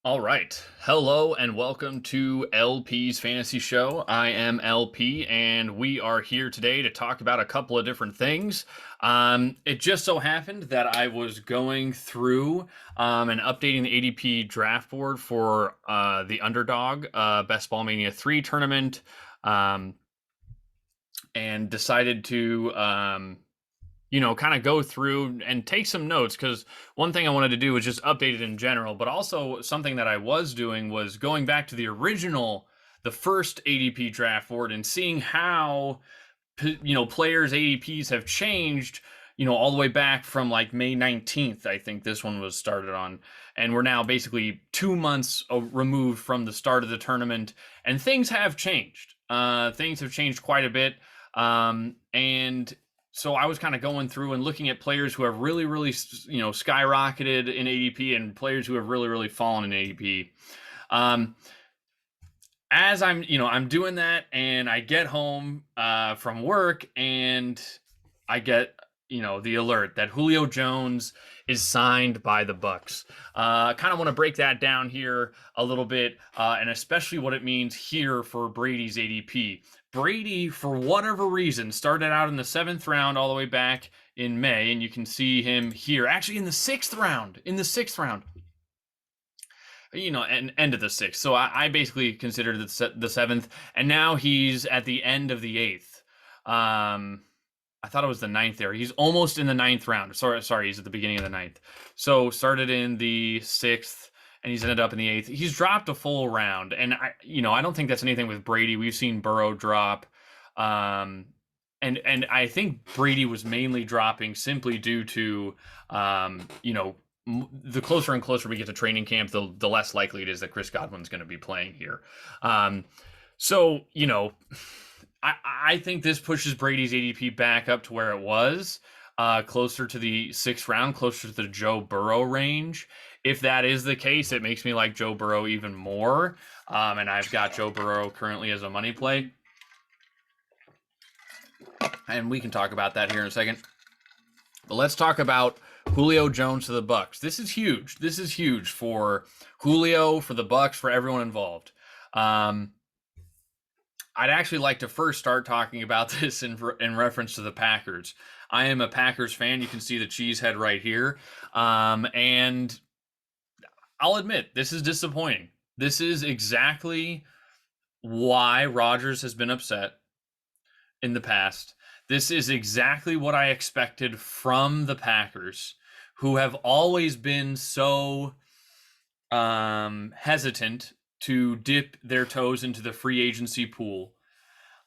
All right. Hello and welcome to LP's Fantasy Show. I am LP and we are here today to talk about a couple of different things. It just so happened that I was going through and updating the ADP draft board for the Underdog Best Ball Mania 3 tournament um, and decided to kind of go through and take some notes because one thing I wanted to do was just update it in general, but also something that I was doing was going back to the first ADP draft board and seeing how, players' ADPs have changed, all the way back from like May 19th, I think this one was started on. And we're now basically 2 months removed from the start of the tournament, and things have changed. Things have changed quite a bit. And so I was kind of going through and looking at players who have really, really, skyrocketed in ADP and players who have really, really fallen in ADP. As I'm doing that, and I get home from work, and I get, the alert that Julio Jones is signed by the Bucks. Kind of want to break that down here a little bit, and especially what it means here for Brady's ADP. Brady, for whatever reason, started out in the 7th round all the way back in May, and you can see him here, actually in the 6th round. And end of the 6th. So I basically considered the 7th, and now he's at the end of the 8th. I thought it was the 9th there. He's almost in the 9th round. Sorry, he's at the beginning of the 9th. So started in the 6th, and he's ended up in the 8th. He's dropped a full round, and I don't think that's anything with Brady. We've seen Burrow drop, and I think Brady was mainly dropping simply due to the closer and closer we get to training camp, the less likely it is that Chris Godwin's going to be playing here. So I think this pushes Brady's ADP back up to where it was, closer to the 6th round, closer to the Joe Burrow range. If that is the case, it makes me like Joe Burrow even more. And I've got Joe Burrow currently as a money play. And we can talk about that here in a second. But let's talk about Julio Jones to the Bucks. This is huge. This is huge for Julio, for the Bucks, for everyone involved. I'd actually like to first start talking about this in reference to the Packers. I am a Packers fan. You can see the cheese head right here. And I'll admit, this is disappointing. This is exactly why Rodgers has been upset in the past. This is exactly what I expected from the Packers, who have always been so hesitant to dip their toes into the free agency pool.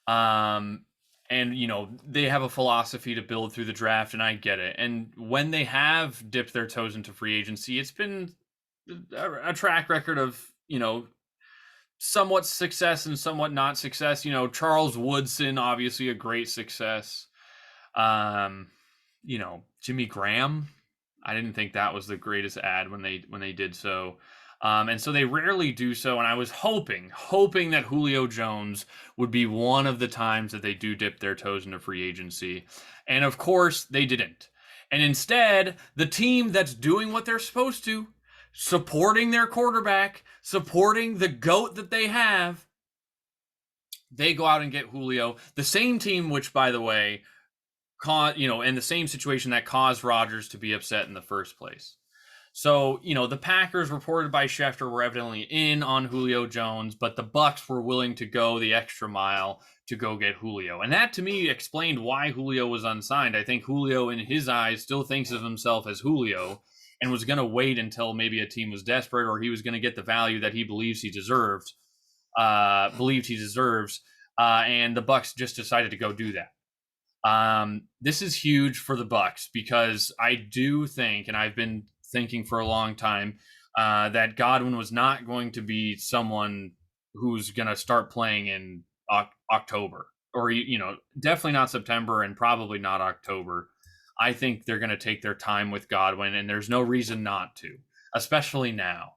And, they have a philosophy to build through the draft, and I get it. And when they have dipped their toes into free agency, it's been a track record of, somewhat success and somewhat not success. Charles Woodson, obviously a great success. Jimmy Graham, I didn't think that was the greatest ad when they did so. And so they rarely do so. And I was hoping that Julio Jones would be one of the times that they do dip their toes into free agency. And of course they didn't. And instead, the team that's doing what they're supposed to, supporting their quarterback, supporting the GOAT that they have, they go out and get Julio. The same team, which, by the way, in the same situation that caused Rodgers to be upset in the first place. So, the Packers, reported by Schefter, were evidently in on Julio Jones, but the Bucks were willing to go the extra mile to go get Julio. And that, to me, explained why Julio was unsigned. I think Julio, in his eyes, still thinks of himself as Julio, and was going to wait until maybe a team was desperate, or he was going to get the value that he believes he deserves. And the Bucks just decided to go do that. This is huge for the Bucks, because I do think, and I've been thinking for a long time, that Godwin was not going to be someone who's going to start playing in October, or definitely not September, and probably not October. I think they're going to take their time with Godwin, and there's no reason not to, especially now.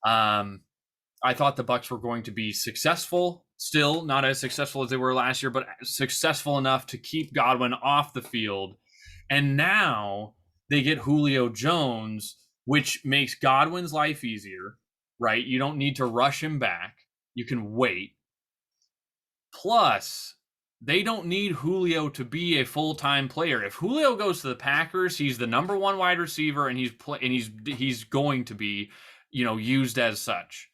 I thought the Bucks were going to be successful, still not as successful as they were last year, but successful enough to keep Godwin off the field. And now they get Julio Jones, which makes Godwin's life easier. right? You don't need to rush him back. You can wait. Plus, they don't need Julio to be a full-time player. If Julio goes to the Packers, he's the number one wide receiver, and he's going to be, used as such.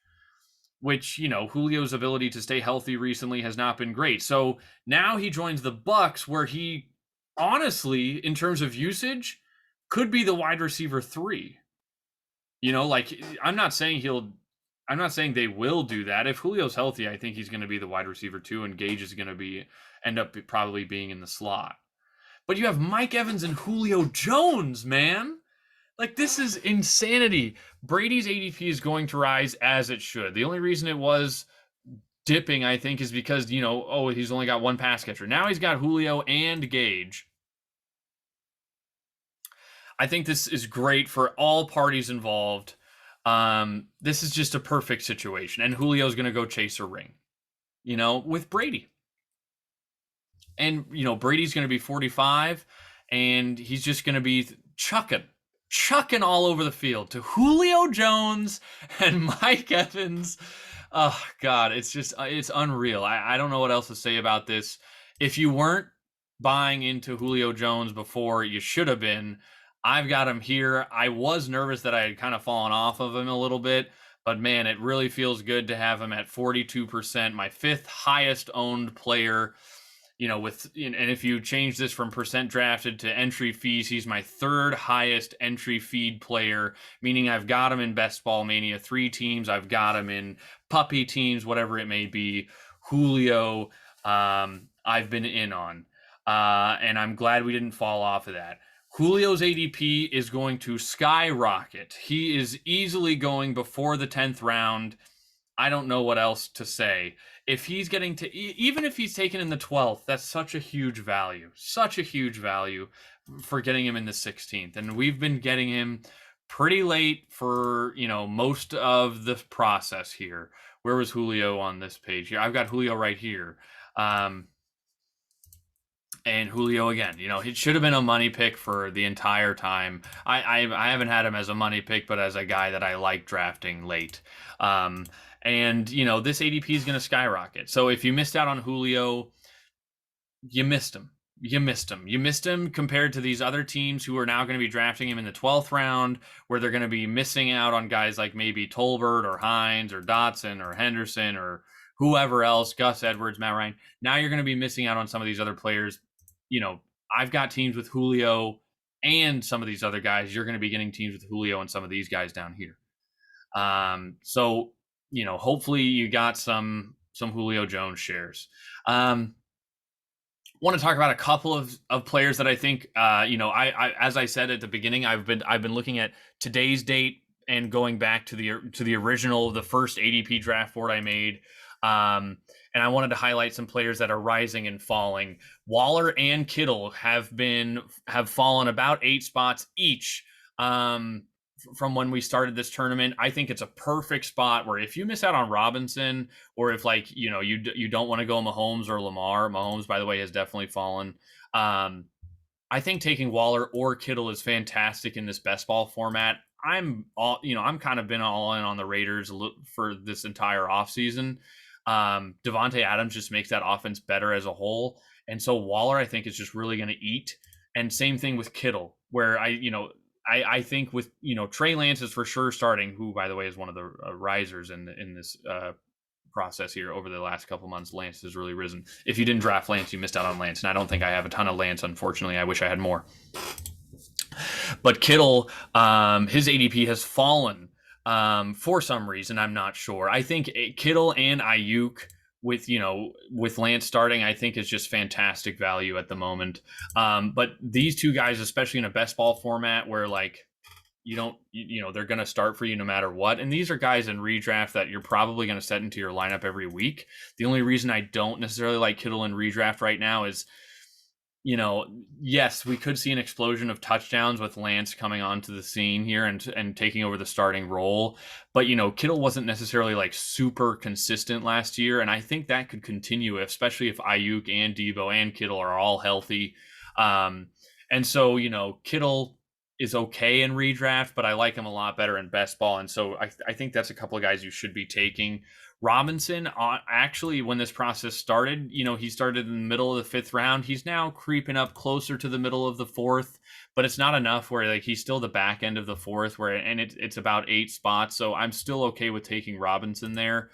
Which, Julio's ability to stay healthy recently has not been great. So now he joins the Bucks, where he honestly, in terms of usage, could be the wide receiver 3. Like, I'm not saying they will do that. If Julio's healthy, I think he's going to be the wide receiver 2, and Gage is going to end up probably being in the slot. But you have Mike Evans and Julio Jones, man. Like, this is insanity. Brady's ADP is going to rise, as it should. The only reason it was dipping, I think, is because, he's only got one pass catcher. Now he's got Julio and Gage. I think this is great for all parties involved. This is just a perfect situation. And Julio's going to go chase a ring, with Brady. And, Brady's going to be 45, and he's just going to be chucking all over the field to Julio Jones and Mike Evans. Oh, God, it's unreal. I don't know what else to say about this. If you weren't buying into Julio Jones before, you should have been. I've got him here. I was nervous that I had kind of fallen off of him a little bit, but man, it really feels good to have him at 42%, my 5th highest owned player. And if you change this from percent drafted to entry fees, he's my 3rd highest entry feed player, meaning I've got him in Best Ball Mania 3 teams. I've got him in puppy teams, whatever it may be. Julio, I've been in on, and I'm glad we didn't fall off of that. Julio's ADP is going to skyrocket. He is easily going before the 10th round. I don't know what else to say. If he's getting to, even if he's taken in the 12th, that's such a huge value for getting him in the 16th. And we've been getting him pretty late for, most of the process here. Where was Julio on this page here? I've got Julio right here. And Julio again, it should have been a money pick for the entire time. I haven't had him as a money pick, but as a guy that I like drafting late. And, this ADP is going to skyrocket. So if you missed out on Julio, you missed him. You missed him compared to these other teams who are now going to be drafting him in the 12th round, where they're going to be missing out on guys like maybe Tolbert or Hines or Dotson or Henderson or whoever else, Gus Edwards, Matt Ryan. Now you're going to be missing out on some of these other players. I've got teams with Julio and some of these other guys. You're going to be getting teams with Julio and some of these guys down here. So, hopefully you got some Julio Jones shares. Want to talk about a couple of players that I think, I as I said at the beginning, I've been looking at today's date and going back to the original, the first ADP draft board I made. And I wanted to highlight some players that are rising and falling. Waller and Kittle have fallen about 8 spots each from when we started this tournament. I think it's a perfect spot where if you miss out on Robinson, or if you don't want to go Mahomes or Lamar. Mahomes, by the way, has definitely fallen. I think taking Waller or Kittle is fantastic in this best ball format. I'm kind of been all in on the Raiders for this entire offseason. Devontae Adams just makes that offense better as a whole. And so Waller, I think, is just really going to eat. And same thing with Kittle, where I think with, Trey Lance is for sure starting, who, by the way, is one of the risers in this process here over the last couple months. Lance has really risen. If you didn't draft Lance, you missed out on Lance. And I don't think I have a ton of Lance, unfortunately. I wish I had more. But Kittle, his ADP has fallen for some reason. I'm not sure. I think Kittle and Ayuk with Lance starting, I think is just fantastic value at the moment. But these two guys, especially in a best ball format where they're going to start for you no matter what. And these are guys in redraft that you're probably going to set into your lineup every week. The only reason I don't necessarily like Kittle in redraft right now is, yes, we could see an explosion of touchdowns with Lance coming onto the scene here and taking over the starting role. But, Kittle wasn't necessarily super consistent last year. And I think that could continue, especially if Ayuk and Debo and Kittle are all healthy. And so, Kittle is okay in redraft, but I like him a lot better in best ball. And so I think that's a couple of guys you should be taking. Robinson, actually, when this process started, he started in the middle of the fifth round. He's now creeping up closer to the middle of the fourth, but it's not enough where like he's still the back end of the fourth, and it's about 8 spots. So I'm still okay with taking Robinson there.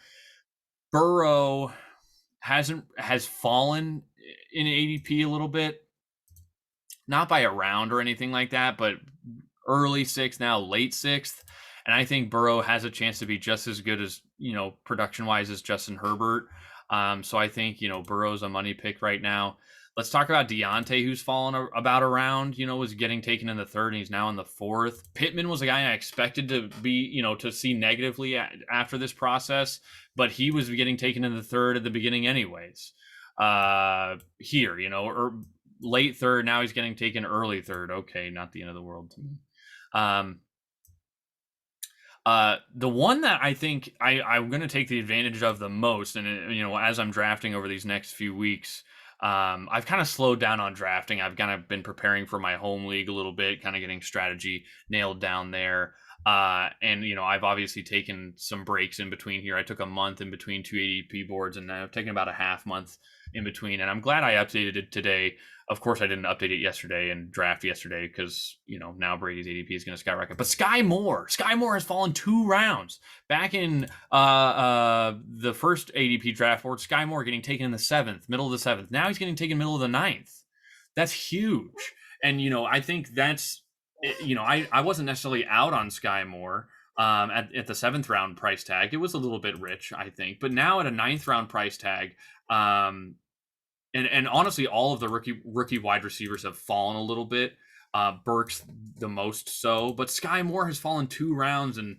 Burrow has fallen in ADP a little bit, not by a round or anything like that, but early sixth, now late sixth. And I think Burrow has a chance to be just as good as, production wise as Justin Herbert. So I think, Burrow's a money pick right now. Let's talk about Deontay, who's fallen about a round, was getting taken in the third, and he's now in the fourth. Pittman was a guy I expected to be, to see negatively after this process, but he was getting taken in the third at the beginning anyways. Here, or late third, now he's getting taken early third. Okay, not the end of the world to me. The one that I think I'm going to take the advantage of the most, and as I'm drafting over these next few weeks, I've kind of slowed down on drafting. I've kind of been preparing for my home league a little bit, kind of getting strategy nailed down there. And I've obviously taken some breaks in between here. I took a month in between 2 ADP boards, and I've taken about a half month in between. And I'm glad I updated it today. Of course, I didn't update it yesterday and draft yesterday because, now Brady's ADP is going to skyrocket. But Skyy Moore has fallen 2 rounds. Back in the first ADP draft board, Skyy Moore getting taken in the 7th, middle of the 7th. Now he's getting taken middle of the 9th. That's huge. And, I think that's, I wasn't necessarily out on Skyy Moore at the 7th round price tag. It was a little bit rich, I think. But now at a 9th round price tag, and honestly, all of the rookie wide receivers have fallen a little bit. Buccs the most so, but Skyy Moore has fallen 2 rounds, and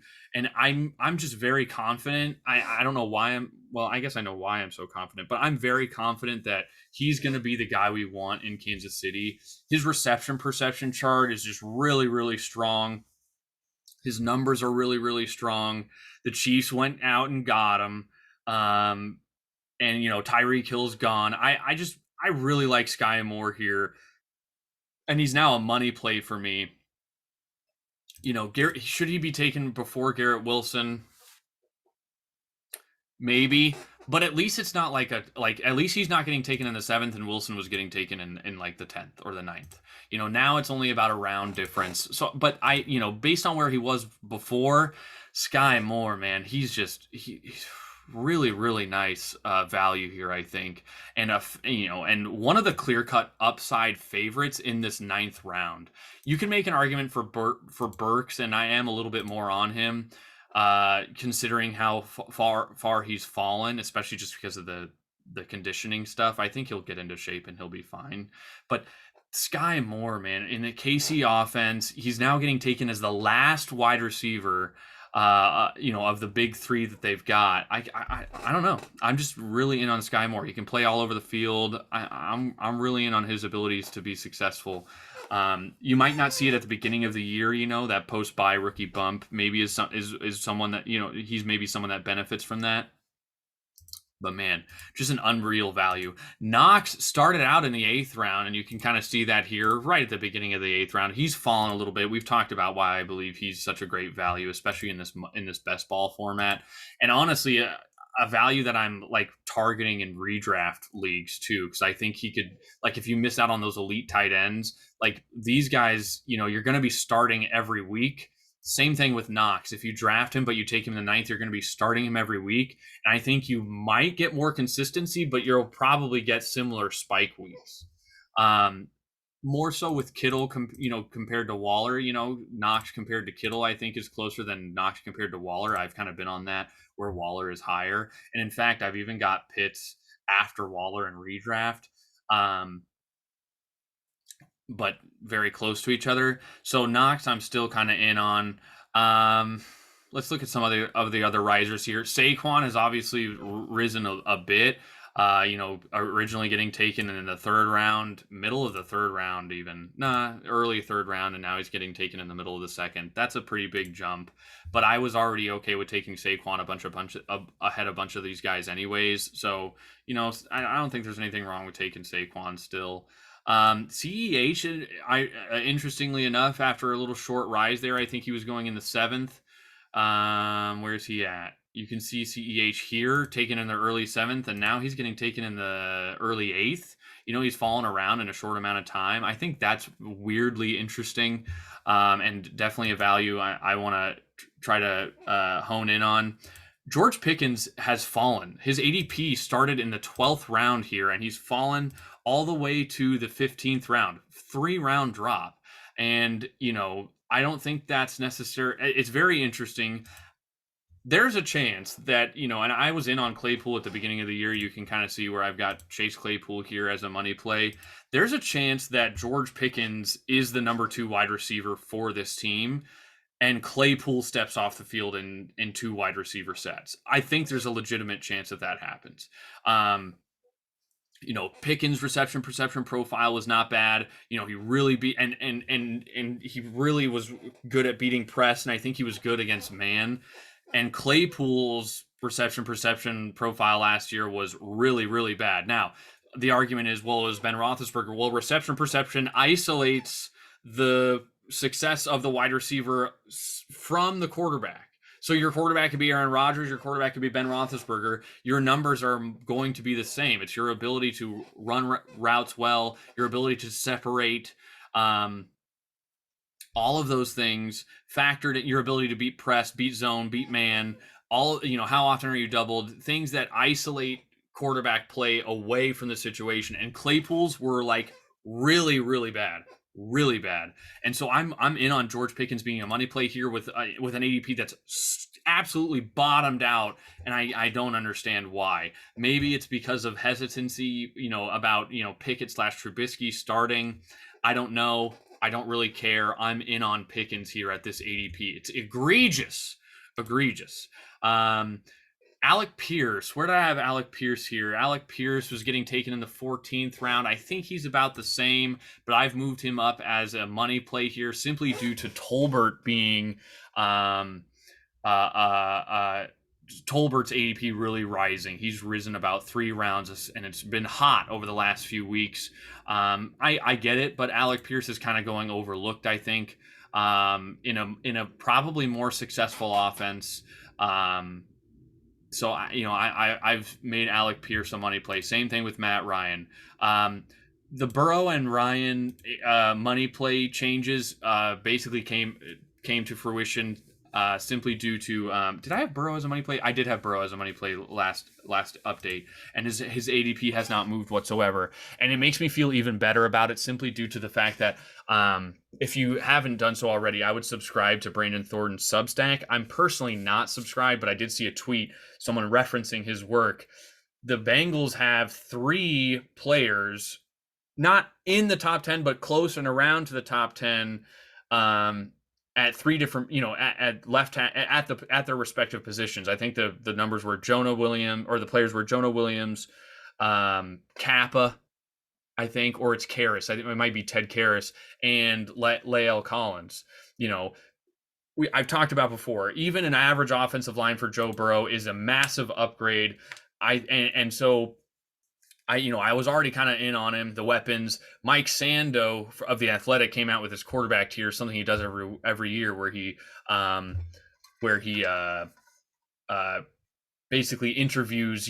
I'm just very confident. I don't know why I guess I know why I'm so confident, but I'm very confident that he's going to be the guy we want in Kansas City. His reception perception chart is just really, really strong. His numbers are really, really strong. The Chiefs went out and got him. And Tyreek Hill's gone. I really like Skyy Moore here, and he's now a money play for me. Should he be taken before Garrett Wilson? Maybe, but at least it's not at least he's not getting taken in the 7th, and Wilson was getting taken in like the 10th or the 9th. Now it's only about a round difference. So, but based on where he was before, Skyy Moore, man, he's really, really nice value here, I think, and and one of the clear-cut upside favorites in this 9th round. You can make an argument for Buccs, and I am a little bit more on him, considering how far he's fallen, especially just because of the conditioning stuff. I think he'll get into shape and he'll be fine. But Skyy Moore, man, in the KC offense, he's now getting taken as the last wide receiver of the big 3 that they've got. I don't know. I'm just really in on Skyy Moore. He can play all over the field. I'm really in on his abilities to be successful. You might not see it at the beginning of the year, that post-bye rookie bump maybe is someone that, he's maybe someone that benefits from that. But man, just an unreal value. Knox started out in the 8th round, and you can kind of see that here right at the beginning of the 8th round. He's fallen a little bit. We've talked about why I believe he's such a great value, especially in this best ball format. And honestly, a value that I'm like targeting in redraft leagues too, because I think he could, like, if you miss out on those elite tight ends, like these guys, you're going to be starting every week. Same thing with Knox. If you draft him, but you take him in the 9th, you're going to be starting him every week. And I think you might get more consistency, but you'll probably get similar spike weeks. More so with Kittle, compared to Waller. Knox compared to Kittle, I think, is closer than Knox compared to Waller. I've kind of been on that where Waller is higher. And in fact, I've even got Pitts after Waller in redraft. But very close to each other. So Knox, I'm still kind of in on. Let's look at some of the other risers here. Saquon has obviously risen a bit. Originally getting taken in the 3rd round, middle of the 3rd round, early 3rd round, and now he's getting taken in the middle of the 2nd. That's a pretty big jump. But I was already okay with taking Saquon ahead of a bunch of these guys anyways. So I don't think there's anything wrong with taking Saquon still. CEH, interestingly enough, after a little short rise there, I think he was going in the 7th. Where's he at? You can see CEH here taken in the early 7th, and now he's getting taken in the early 8th. He's fallen around in a short amount of time. I think that's weirdly interesting, and definitely a value I want to try to hone in on. George Pickens has fallen. His ADP started in the 12th round here, and he's fallen all the way to the 15th round, 3-round drop. And, I don't think that's necessary. It's very interesting. There's a chance that, and I was in on Claypool at the beginning of the year. You can kind of see where I've got Chase Claypool here as a money play. There's a chance that George Pickens is the number 2 wide receiver for this team, and Claypool steps off the field in 2 wide receiver sets. I think there's a legitimate chance that happens. Pickens' reception perception profile was not bad. He really and he really was good at beating press, and I think he was good against man. And Claypool's reception perception profile last year was really, really bad. Now, the argument is, well, it was Ben Roethlisberger. Well, reception perception isolates the success of the wide receiver from the quarterback. So your quarterback could be Aaron Rodgers, your quarterback could be Ben Roethlisberger. Your numbers are going to be the same. It's your ability to run routes well, your ability to separate, all of those things factored in, your ability to beat press, beat zone, beat man, how often are you doubled, things that isolate quarterback play away from the situation. And Claypool's were like really, really bad. Really bad. And so I'm in on George Pickens being a money play here with an ADP that's absolutely bottomed out, and I don't understand why. Maybe it's because of hesitancy, about Pickett/Trubisky starting. I don't know. I don't really care. I'm in on Pickens here at this ADP. It's egregious. Alec Pierce. Where did I have Alec Pierce here? Alec Pierce was getting taken in the 14th round. I think he's about the same, but I've moved him up as a money play here simply due to Tolbert being Tolbert's ADP really rising. He's risen about 3 rounds, and it's been hot over the last few weeks. I get it, but Alec Pierce is kind of going overlooked, I think, in a probably more successful offense. So I've made Alec Pierce a money play. Same thing with Matt Ryan. The Burrow and Ryan money play changes basically came to fruition simply due to did I have Burrow as a money play? I did have Burrow as a money play last update, and his ADP has not moved whatsoever, and it makes me feel even better about it simply due to the fact that if you haven't done so already, I would subscribe to Brandon Thornton's Substack. I'm personally not subscribed, but I did see a tweet, someone referencing his work. The Bengals have 3 players not in the top 10, but close and around to the top 10 at 3 different, at left at their respective positions. I think the numbers were Jonah Williams, or the players were Jonah Williams, Kappa, I think, or it's Karras. I think it might be Ted Karras and Lael Collins. I've talked about before, even an average offensive line for Joe Burrow is a massive upgrade. So I was already kind of in on him. The weapons. Mike Sando of The Athletic came out with his quarterback tier, something he does every year, where he basically interviews,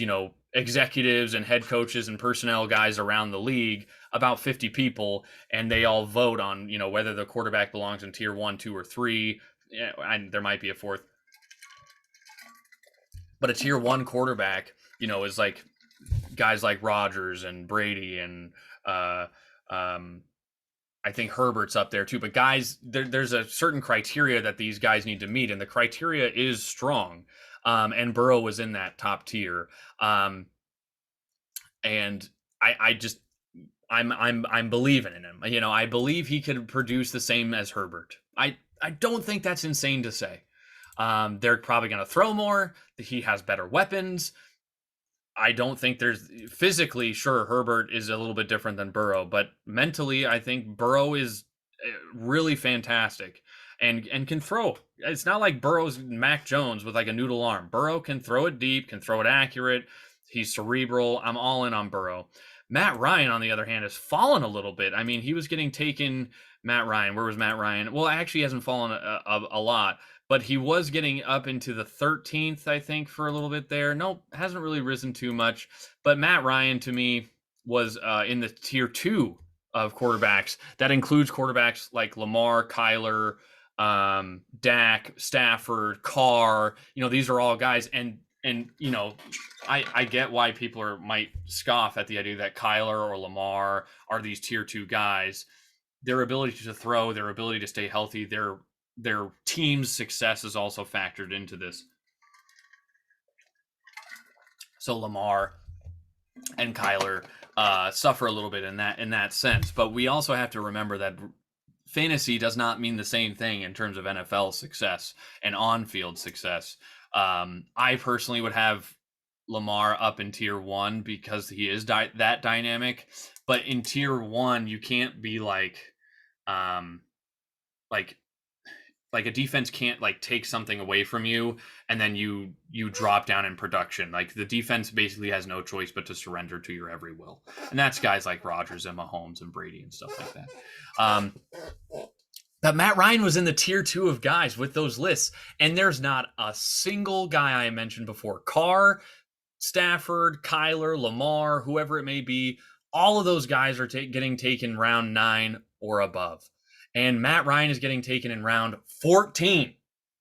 executives and head coaches and personnel guys around the league, about 50 people, and they all vote on, whether the quarterback belongs in tier 1, 2, or 3. Yeah, and there might be a 4th. But a tier 1 quarterback, is like guys like Rodgers and Brady and I think Herbert's up there too. But guys, there's a certain criteria that these guys need to meet, and the criteria is strong. And Burrow was in that top tier. And I'm believing in him. I believe he could produce the same as Herbert. I don't think that's insane to say. They're probably going to throw more. He has better weapons. I don't think there's physically, sure, Herbert is a little bit different than Burrow, but mentally, I think Burrow is really fantastic and can throw. It's not like Burrow's Mac Jones with like a noodle arm. Burrow can throw it deep, can throw it accurate. He's cerebral. I'm all in on Burrow. Matt Ryan, on the other hand, has fallen a little bit. I mean, he was getting taken. Matt Ryan, where was Matt Ryan? Well, actually, he hasn't fallen a lot, but he was getting up into the 13th, I think, for a little bit there. Nope, hasn't really risen too much. But Matt Ryan, to me, was in the tier 2 of quarterbacks. That includes quarterbacks like Lamar, Kyler, Dak, Stafford, Carr. These are all guys, and I get why people might scoff at the idea that Kyler or Lamar are these tier 2 guys. Their ability to throw, their ability to stay healthy, their team's success is also factored into this. So Lamar and Kyler suffer a little bit in that sense, but we also have to remember that fantasy does not mean the same thing in terms of NFL success and on-field success. I personally would have Lamar up in tier 1 because he is that dynamic, but in tier 1 you can't be like a defense can't take something away from you and then you drop down in production. Like, the defense basically has no choice but to surrender to your every will, and that's guys like Rodgers and Mahomes and Brady and stuff like that. But Matt Ryan was in the tier 2 of guys with those lists, and there's not a single guy I mentioned before. Carr, Stafford, Kyler, Lamar, whoever it may be, all of those guys are getting taken round 9 or above. And Matt Ryan is getting taken in round 14.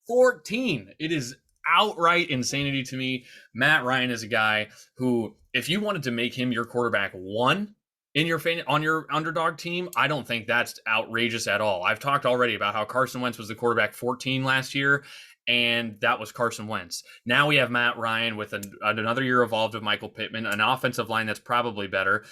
14! It is outright insanity to me. Matt Ryan is a guy who, if you wanted to make him your quarterback 1 on your underdog team, I don't think that's outrageous at all. I've talked already about how Carson Wentz was the quarterback 14 last year, and that was Carson Wentz. Now we have Matt Ryan with another year evolved of Michael Pittman, an offensive line that's probably better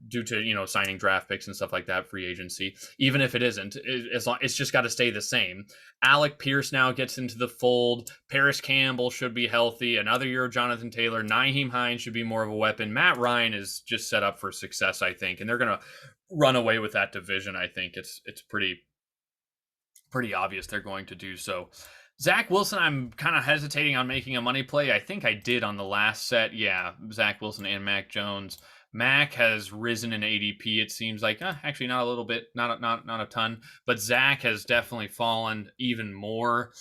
due to signing draft picks and stuff like that, free agency. Even if it isn't, it's just got to stay the same. Alec Pierce now gets into the fold. Paris Campbell should be healthy. Another year of Jonathan Taylor. Nyheim Hines should be more of a weapon. Matt Ryan is just set up for success, I think, and they're going to run away with that division. I think it's pretty obvious they're going to do so. Zack Wilson, I'm kind of hesitating on making a money play. I think I did on the last set. Yeah, Zack Wilson and Mac Jones. Mac has risen in ADP. It seems like actually not a little bit, not a ton, but Zack has definitely fallen even more.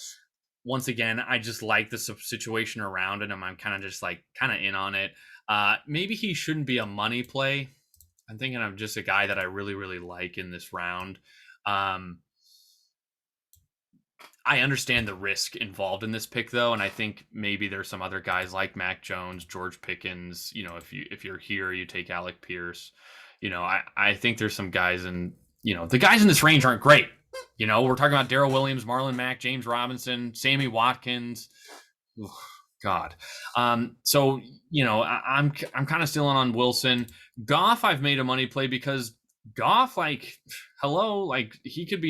Once again, I just like the situation around him. I'm kind of just in on it. Maybe he shouldn't be a money play. I'm thinking of just a guy that I really, really like in this round. I understand the risk involved in this pick, though, and I think maybe there's some other guys like Mac Jones, George Pickens. If you're here, you take Alec Pierce. I think there's some guys the guys in this range aren't great. We're talking about Darrell Williams, Marlon Mack, James Robinson, Sammy Watkins. Ugh, God. So I'm kind of still on Wilson. Goff, I've made a money play because Goff, he could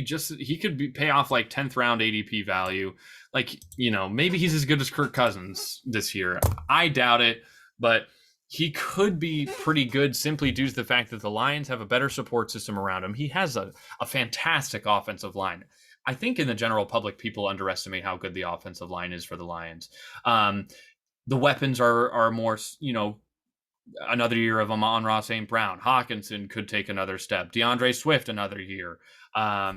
pay off 10th round ADP value. Maybe he's as good as Kirk Cousins this year. I doubt it, but he could be pretty good simply due to the fact that the Lions have a better support system around him. He has a fantastic offensive line. I think in the general public, people underestimate how good the offensive line is for the Lions. The weapons are more, another year of Amon-Ra St. Brown. Hawkinson could take another step. DeAndre Swift, another year. A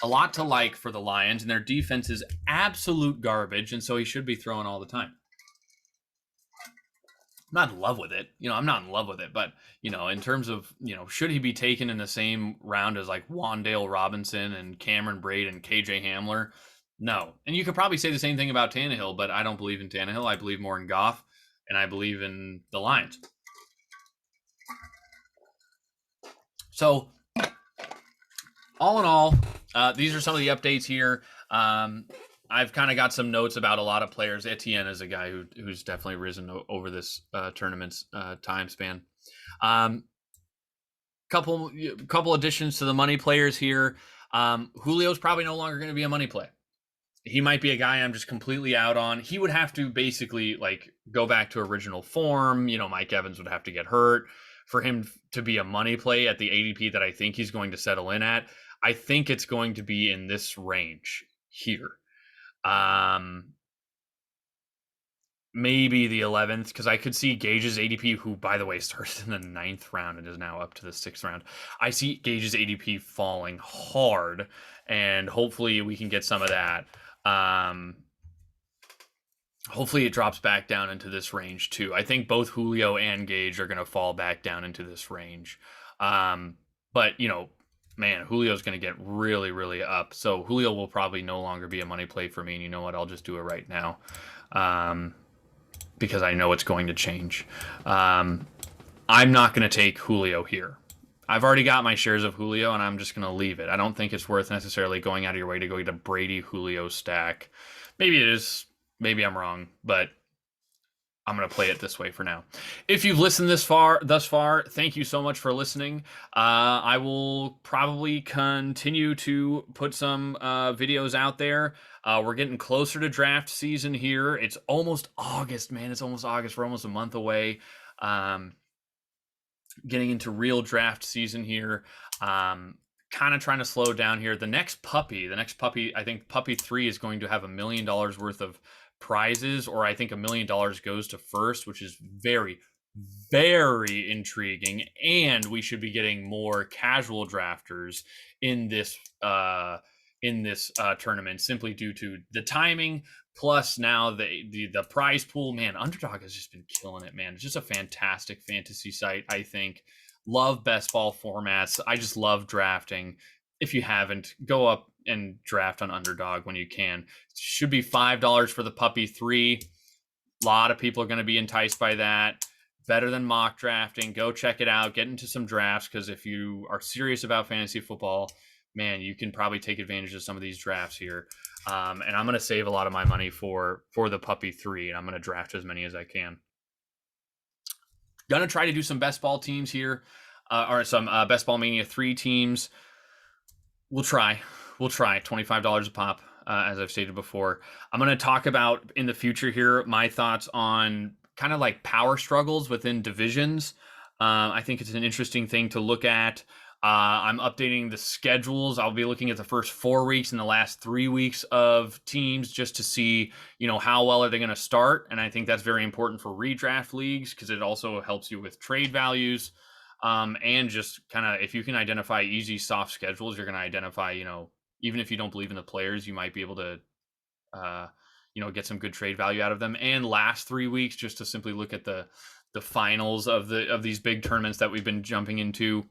lot to like for the Lions, and their defense is absolute garbage, and so he should be throwing all the time. I'm not in love with it. I'm not in love with it, but, in terms of, should he be taken in the same round as Wan'Dale Robinson and Cameron Braid and KJ Hamler? No. And you could probably say the same thing about Tannehill, but I don't believe in Tannehill. I believe more in Goff. And I believe in the Lions. So, all in all, these are some of the updates here. I've kind of got some notes about a lot of players. Etienne is a guy who's definitely risen over this tournament's time span. Couple additions to the money players here. Julio's probably no longer going to be a money play. He might be a guy I'm just completely out on. He would have to basically go back to original form. Mike Evans would have to get hurt for him to be a money play at the ADP that I think he's going to settle in at. I think it's going to be in this range here. maybe the 11th, because I could see Gage's ADP, who, by the way, started in the 9th round and is now up to the 6th round. I see Gage's ADP falling hard, and hopefully we can get some of that. Hopefully it drops back down into this range too. I think both Julio and Gage are going to fall back down into this range. But, man, Julio's going to get really, really up. So Julio will probably no longer be a money play for me. And you know what? I'll just do it right now. Because I know it's going to change. I'm not going to take Julio here. I've already got my shares of Julio, and I'm just going to leave it. I don't think it's worth necessarily going out of your way to go get a Brady Julio stack. Maybe it is. Maybe I'm wrong, but I'm going to play it this way for now. If you've listened thus far, thank you so much for listening. I will probably continue to put some videos out there. We're getting closer to draft season here. It's almost August, man. It's almost August. We're almost a month away. Getting into real draft season here. Kind of trying to slow down here. The next puppy, I think puppy 3 is going to have $1 million worth of prizes, or I think $1 million goes to first, which is very, very intriguing. And we should be getting more casual drafters in this tournament, simply due to the timing. Plus now the prize pool, man, Underdog has just been killing it, man. It's just a fantastic fantasy site, I think. Love best ball formats. I just love drafting. If you haven't, go up and draft on Underdog when you can. It should be $5 for the puppy 3. A lot of people are going to be enticed by that. Better than mock drafting. Go check it out. Get into some drafts, because if you are serious about fantasy football, man, you can probably take advantage of some of these drafts here. And I'm going to save a lot of my money for the puppy 3, and I'm going to draft as many as I can. Gonna try to do some best ball teams here, or some best ball mania 3 teams. We'll try $25 a pop, as I've stated before. I'm gonna talk about in the future here my thoughts on kind of like power struggles within divisions. I think it's an interesting thing to look at. I'm updating the schedules. I'll be looking at the first 4 weeks and the last 3 weeks of teams, just to see, how well are they going to start. And I think that's very important for redraft leagues, because it also helps you with trade values. And just kind of, if you can identify easy, soft schedules, you're going to identify, even if you don't believe in the players, you might be able to, get some good trade value out of them. And last 3 weeks, just to simply look at the finals of these big tournaments that we've been jumping into,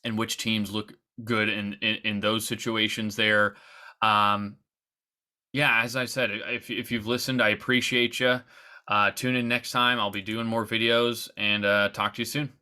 and which teams look good in those situations there. As I said, if you've listened, I appreciate you. Tune in next time. I'll be doing more videos, and talk to you soon.